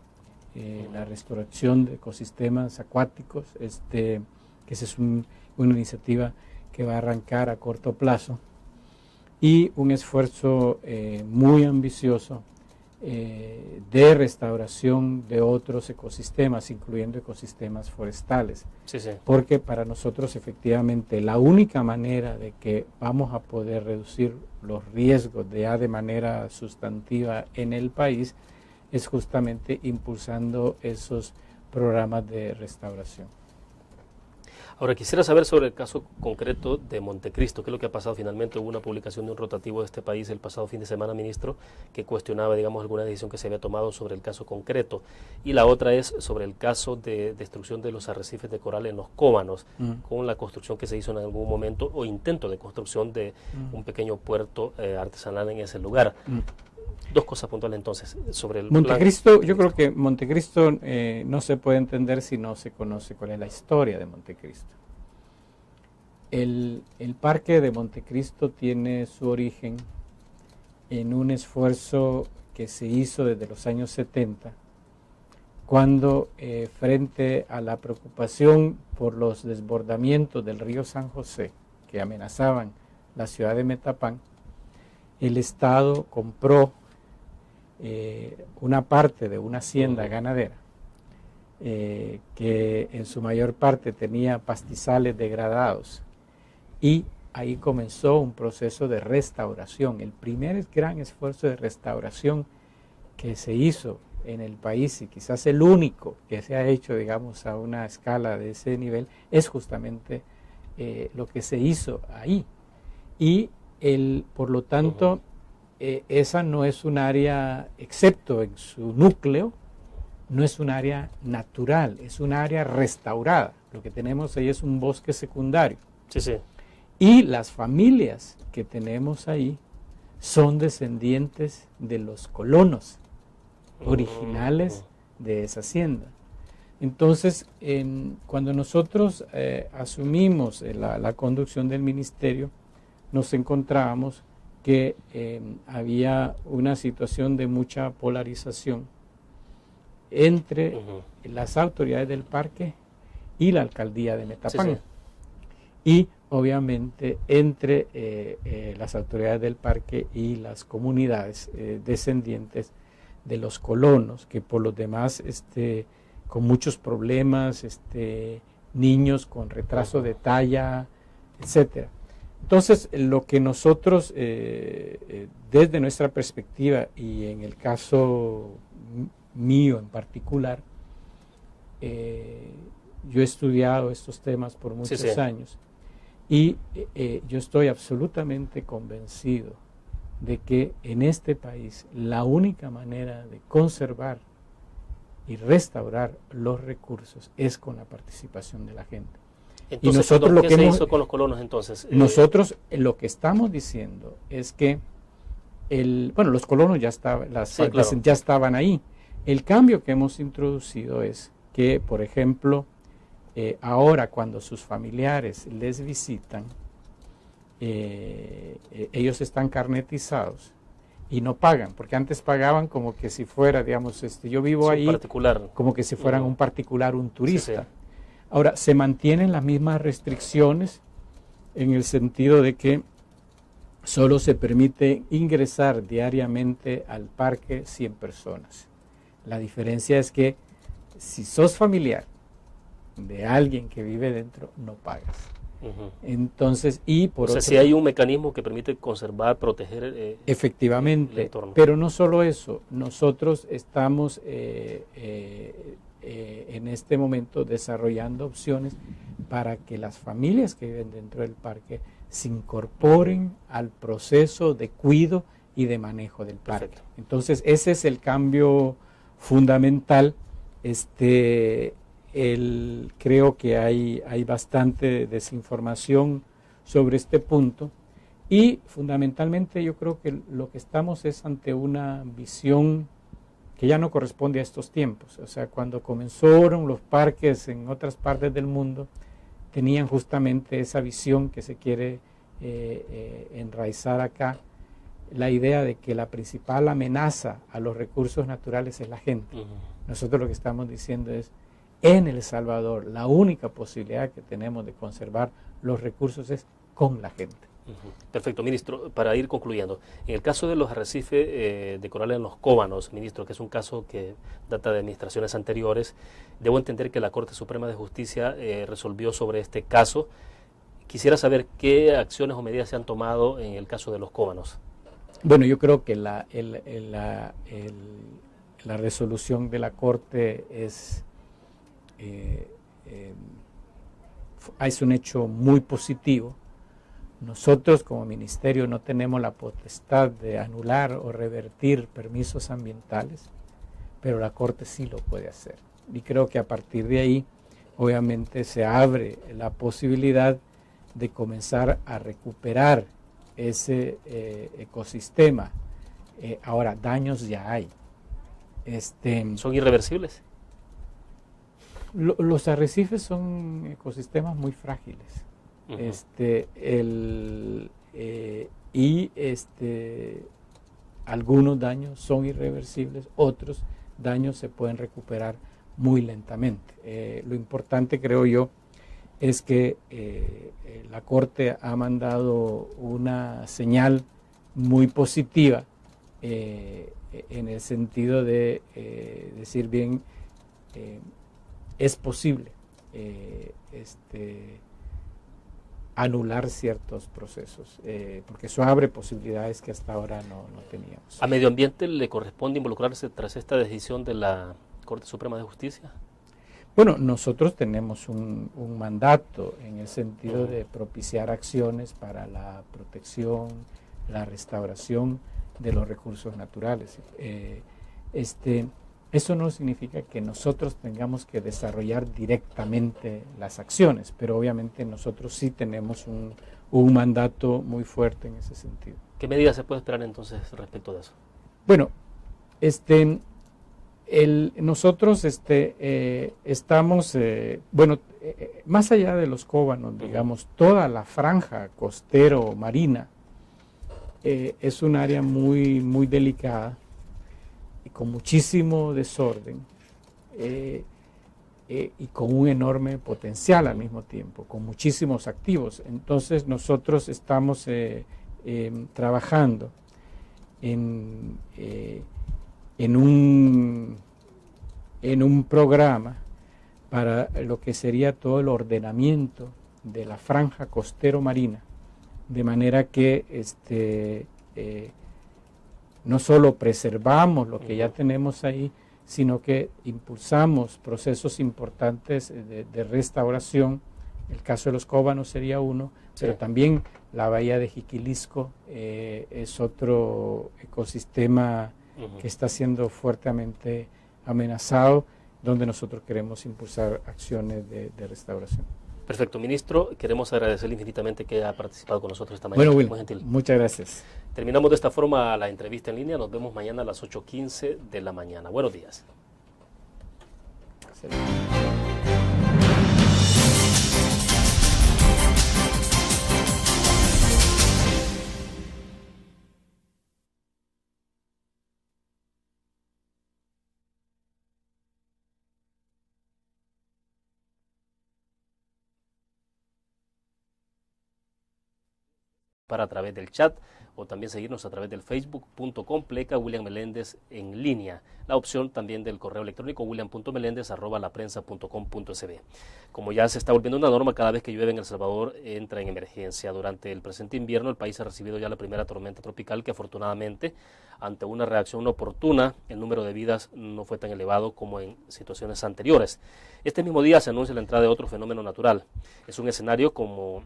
[SPEAKER 3] La restauración de ecosistemas acuáticos, que esa es una iniciativa que va a arrancar a corto plazo, y un esfuerzo muy ambicioso de restauración de otros ecosistemas, incluyendo ecosistemas forestales.
[SPEAKER 2] Sí, sí.
[SPEAKER 3] Porque para nosotros efectivamente la única manera de que vamos a poder reducir los riesgos de manera sustantiva en el país es justamente impulsando esos programas de restauración.
[SPEAKER 2] Ahora quisiera saber sobre el caso concreto de Montecristo. ¿Qué es lo que ha pasado finalmente? Hubo una publicación de un rotativo de este país el pasado fin de semana, ministro, que cuestionaba, digamos, alguna decisión que se había tomado sobre el caso concreto. Y la otra es sobre el caso de destrucción de los arrecifes de coral en los Cómanos, con la construcción que se hizo en algún momento, o intento de construcción de un pequeño puerto artesanal en ese lugar. Dos cosas puntuales entonces sobre el
[SPEAKER 3] Montecristo. Yo creo que Montecristo no se puede entender si no se conoce cuál es la historia de Montecristo. El parque de Montecristo tiene su origen en un esfuerzo que se hizo desde los años 70, cuando frente a la preocupación por los desbordamientos del río San José que amenazaban la ciudad de Metapán, el Estado compró una parte de una hacienda ganadera que en su mayor parte tenía pastizales degradados, y ahí comenzó un proceso de restauración, el primer gran esfuerzo de restauración que se hizo en el país, y quizás el único que se ha hecho, digamos, a una escala de ese nivel, es justamente lo que se hizo ahí. Y por lo tanto, esa no es un área, excepto en su núcleo, no es un área natural, es un área restaurada. Lo que tenemos ahí es un bosque secundario.
[SPEAKER 2] Sí, sí.
[SPEAKER 3] Y las familias que tenemos ahí son descendientes de los colonos originales de esa hacienda. Entonces, cuando nosotros asumimos la conducción del ministerio, nos encontrábamos que había una situación de mucha polarización entre las autoridades del parque y la alcaldía de Metapán. Sí, sí. Y obviamente entre las autoridades del parque y las comunidades descendientes de los colonos, que por los demás con muchos problemas, niños con retraso de talla, etcétera. Entonces, lo que nosotros, desde nuestra perspectiva, y en el caso mío en particular, yo he estudiado estos temas por muchos años, y yo estoy absolutamente convencido de que en este país la única manera de conservar y restaurar los recursos es con la participación de la gente.
[SPEAKER 2] Entonces, y nosotros ¿qué se hizo con los colonos entonces?
[SPEAKER 3] Nosotros lo que estamos diciendo es que los colonos ya estaban, ya estaban ahí. El cambio que hemos introducido es que, por ejemplo, ahora cuando sus familiares les visitan, ellos están carnetizados y no pagan, porque antes pagaban como que si fuera, digamos, yo vivo ahí, particular, como que si fueran un particular, un turista. Sí, sí. Ahora, se mantienen las mismas restricciones en el sentido de que solo se permite ingresar diariamente al parque 100 personas. La diferencia es que si sos familiar de alguien que vive dentro, no pagas. Entonces, y por
[SPEAKER 2] si hay un mecanismo que permite conservar, proteger
[SPEAKER 3] efectivamente,
[SPEAKER 2] el entorno.
[SPEAKER 3] Pero no solo eso, nosotros estamos en este momento desarrollando opciones para que las familias que viven dentro del parque se incorporen al proceso de cuidado y de manejo del parque. Perfecto. Entonces, ese es el cambio fundamental. Creo que hay bastante desinformación sobre este punto, y fundamentalmente yo creo que lo que estamos es ante una visión que ya no corresponde a estos tiempos. O sea, cuando comenzaron los parques en otras partes del mundo, tenían justamente esa visión que se quiere enraizar acá, la idea de que la principal amenaza a los recursos naturales es la gente. Nosotros lo que estamos diciendo es, en El Salvador, la única posibilidad que tenemos de conservar los recursos es con la gente.
[SPEAKER 2] Perfecto, ministro. Para ir concluyendo, en el caso de los arrecifes de coral en los Cóbanos, ministro, que es un caso que data de administraciones anteriores, debo entender que la Corte Suprema de Justicia resolvió sobre este caso. Quisiera saber qué acciones o medidas se han tomado en el caso de los Cóbanos. Bueno, yo creo que la resolución de la Corte es un hecho muy positivo. Nosotros como ministerio no tenemos la potestad de anular o revertir permisos ambientales, pero la Corte sí lo puede hacer. Y creo que a partir de ahí, obviamente, se abre la posibilidad de comenzar a recuperar ese ecosistema. Ahora, daños ya hay. ¿Son irreversibles? Los arrecifes son ecosistemas muy frágiles.
[SPEAKER 3] algunos daños son irreversibles, otros daños se pueden recuperar muy lentamente. Lo importante, creo yo, es que la Corte ha mandado una señal muy positiva en el sentido de decir bien, es posible anular ciertos procesos, porque eso abre posibilidades que hasta ahora no teníamos.
[SPEAKER 2] ¿A Medio Ambiente le corresponde involucrarse tras esta decisión de la Corte Suprema de Justicia?
[SPEAKER 3] Bueno, nosotros tenemos un mandato en el sentido de propiciar acciones para la protección, la restauración de los recursos naturales. Eso no significa que nosotros tengamos que desarrollar directamente las acciones, pero obviamente nosotros sí tenemos un mandato muy fuerte en ese sentido.
[SPEAKER 2] ¿Qué medidas se puede esperar entonces respecto de eso?
[SPEAKER 3] Bueno, nosotros estamos, más allá de los Cóbanos, digamos, toda la franja costero marina es un área muy, muy delicada y con muchísimo desorden y con un enorme potencial al mismo tiempo, con muchísimos activos. Entonces nosotros estamos trabajando en un programa para lo que sería todo el ordenamiento de la franja costero marina, de manera que no solo preservamos lo que ya tenemos ahí, sino que impulsamos procesos importantes de restauración. El caso de los Cóbanos sería uno, pero también la bahía de Jiquilisco es otro ecosistema que está siendo fuertemente amenazado, donde nosotros queremos impulsar acciones de restauración.
[SPEAKER 2] Perfecto, ministro. Queremos agradecerle infinitamente que haya participado con nosotros esta mañana.
[SPEAKER 3] Bueno, Will, muchas gracias.
[SPEAKER 2] Terminamos de esta forma la entrevista en línea. Nos vemos mañana a las 8:15 de la mañana. Buenos días.
[SPEAKER 3] Excelente.
[SPEAKER 2] Para a través del chat o también seguirnos a través del facebook.com /William Meléndez en línea. La opción también del correo electrónico william.melendez@laprensa.com.sb. Como ya se está volviendo una norma, cada vez que llueve en El Salvador entra en emergencia. Durante el presente invierno el país ha recibido ya la primera tormenta tropical que afortunadamente, ante una reacción oportuna, el número de vidas no fue tan elevado como en situaciones anteriores. Este mismo día se anuncia la entrada de otro fenómeno natural. Es un escenario como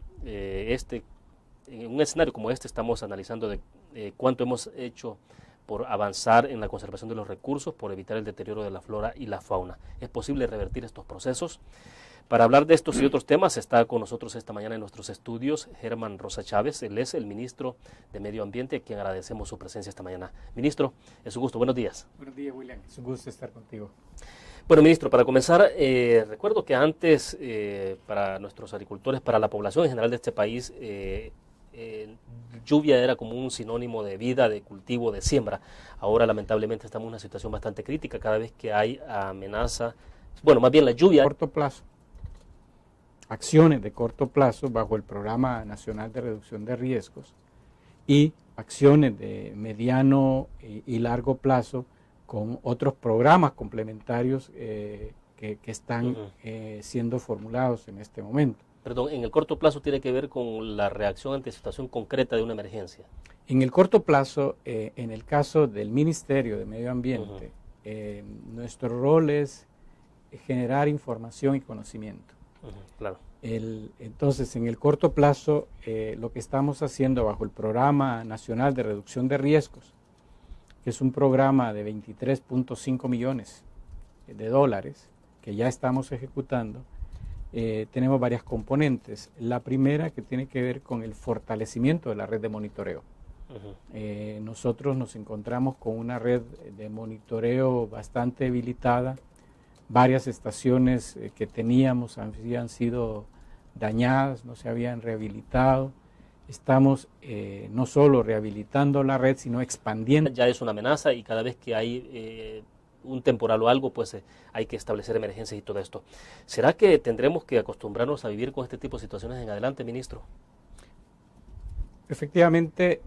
[SPEAKER 2] En un escenario como este estamos analizando cuánto hemos hecho por avanzar en la conservación de los recursos, por evitar el deterioro de la flora y la fauna. ¿Es posible revertir estos procesos? Para hablar de estos y otros temas está con nosotros esta mañana en nuestros estudios Germán Rosa Chávez. Él es el ministro de Medio Ambiente, a quien agradecemos su presencia esta mañana. Ministro, es un gusto. Buenos días.
[SPEAKER 3] Buenos días, William. Es un gusto estar contigo.
[SPEAKER 2] Bueno, ministro, para comenzar, recuerdo que antes para nuestros agricultores, para la población en general de este país, lluvia era como un sinónimo de vida, de cultivo, de siembra. Ahora lamentablemente estamos en una situación bastante crítica cada vez que hay amenaza, bueno, más bien la lluvia.
[SPEAKER 3] Corto plazo, acciones de corto plazo bajo el Programa Nacional de Reducción de Riesgos y acciones de mediano y largo plazo con otros programas complementarios que están siendo formulados en este momento.
[SPEAKER 2] Perdón, en el corto plazo tiene que ver con la reacción ante situación concreta de una emergencia.
[SPEAKER 3] En el corto plazo, en el caso del Ministerio de Medio Ambiente, nuestro rol es generar información y conocimiento.
[SPEAKER 2] Claro.
[SPEAKER 3] Entonces, en el corto plazo, lo que estamos haciendo bajo el Programa Nacional de Reducción de Riesgos, que es un programa de 23.5 millones de dólares que ya estamos ejecutando, tenemos varias componentes. La primera que tiene que ver con el fortalecimiento de la red de monitoreo. Nosotros nos encontramos con una red de monitoreo bastante debilitada. Varias estaciones que teníamos habían sido dañadas, no se habían rehabilitado estamos no solo rehabilitando la red, sino expandiendo.
[SPEAKER 2] Ya es una amenaza y cada vez que hay un temporal o algo, pues hay que establecer emergencias y todo esto. ¿Será que tendremos que acostumbrarnos a vivir con este tipo de situaciones en adelante, ministro?
[SPEAKER 3] Efectivamente,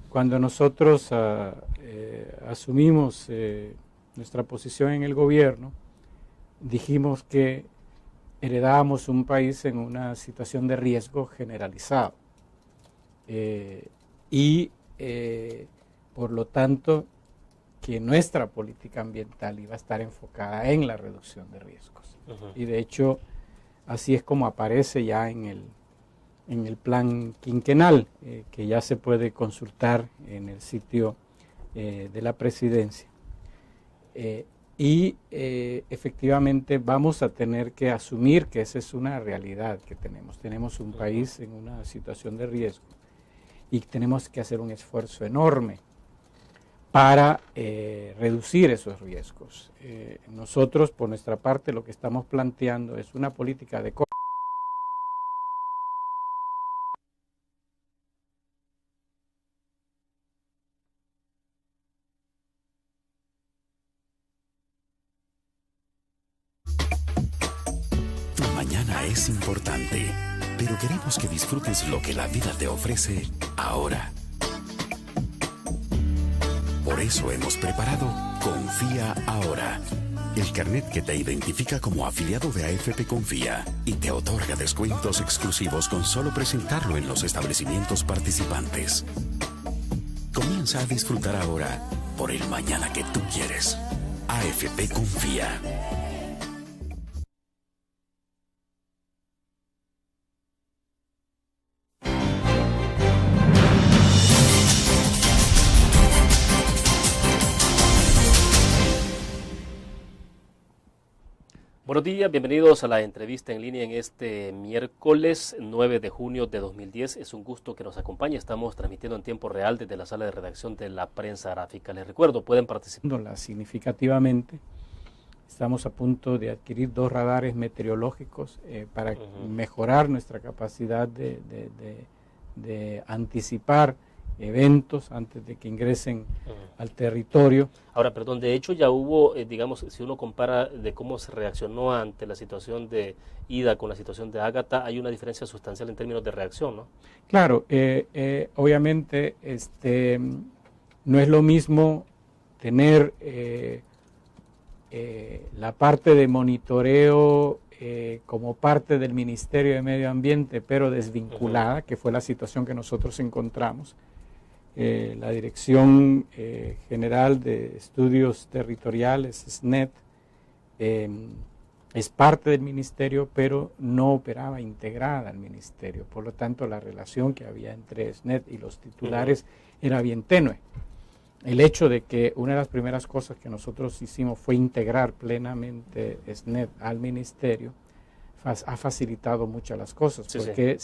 [SPEAKER 3] cuando nosotros asumimos nuestra posición en el gobierno, dijimos que heredábamos un país en una situación de riesgo generalizado y por lo tanto que nuestra política ambiental iba a estar enfocada en la reducción de riesgos. Y de hecho así es como aparece ya en el plan quinquenal, que ya se puede consultar en el sitio de la presidencia. Efectivamente vamos a tener que asumir que esa es una realidad que tenemos. Tenemos un país en una situación de riesgo y tenemos que hacer un esfuerzo enorme para reducir esos riesgos. Nosotros, por nuestra parte, lo que estamos planteando es una política de
[SPEAKER 1] Tu mañana es importante, pero queremos que disfrutes lo que la vida te ofrece ahora. Por eso hemos preparado Confía Ahora, el carnet que te identifica como afiliado de AFP Confía y te otorga descuentos exclusivos con solo presentarlo en los establecimientos participantes. Comienza a disfrutar ahora por el mañana que tú quieres. AFP Confía.
[SPEAKER 2] Buenos días, bienvenidos a la entrevista en línea en este miércoles 9 de junio de 2010. Es un gusto que nos acompañe. Estamos transmitiendo en tiempo real desde la sala de redacción de la prensa gráfica. Les recuerdo, pueden participar.
[SPEAKER 3] Significativamente, estamos a punto de adquirir 2 radares meteorológicos para mejorar nuestra capacidad de anticipar eventos antes de que ingresen al territorio.
[SPEAKER 2] Ahora, perdón, de hecho ya hubo, digamos, si uno compara de cómo se reaccionó ante la situación de Ida con la situación de Ágata, hay una diferencia sustancial en términos de reacción, ¿no?
[SPEAKER 3] Claro, obviamente no es lo mismo tener la parte de monitoreo como parte del Ministerio de Medio Ambiente, pero desvinculada, que fue la situación que nosotros encontramos. La Dirección General de Estudios Territoriales, SNET, es parte del ministerio, pero no operaba integrada al ministerio. Por lo tanto, la relación que había entre SNET y los titulares era bien tenue. El hecho de que una de las primeras cosas que nosotros hicimos fue integrar plenamente SNET al ministerio ha facilitado muchas las cosas, porque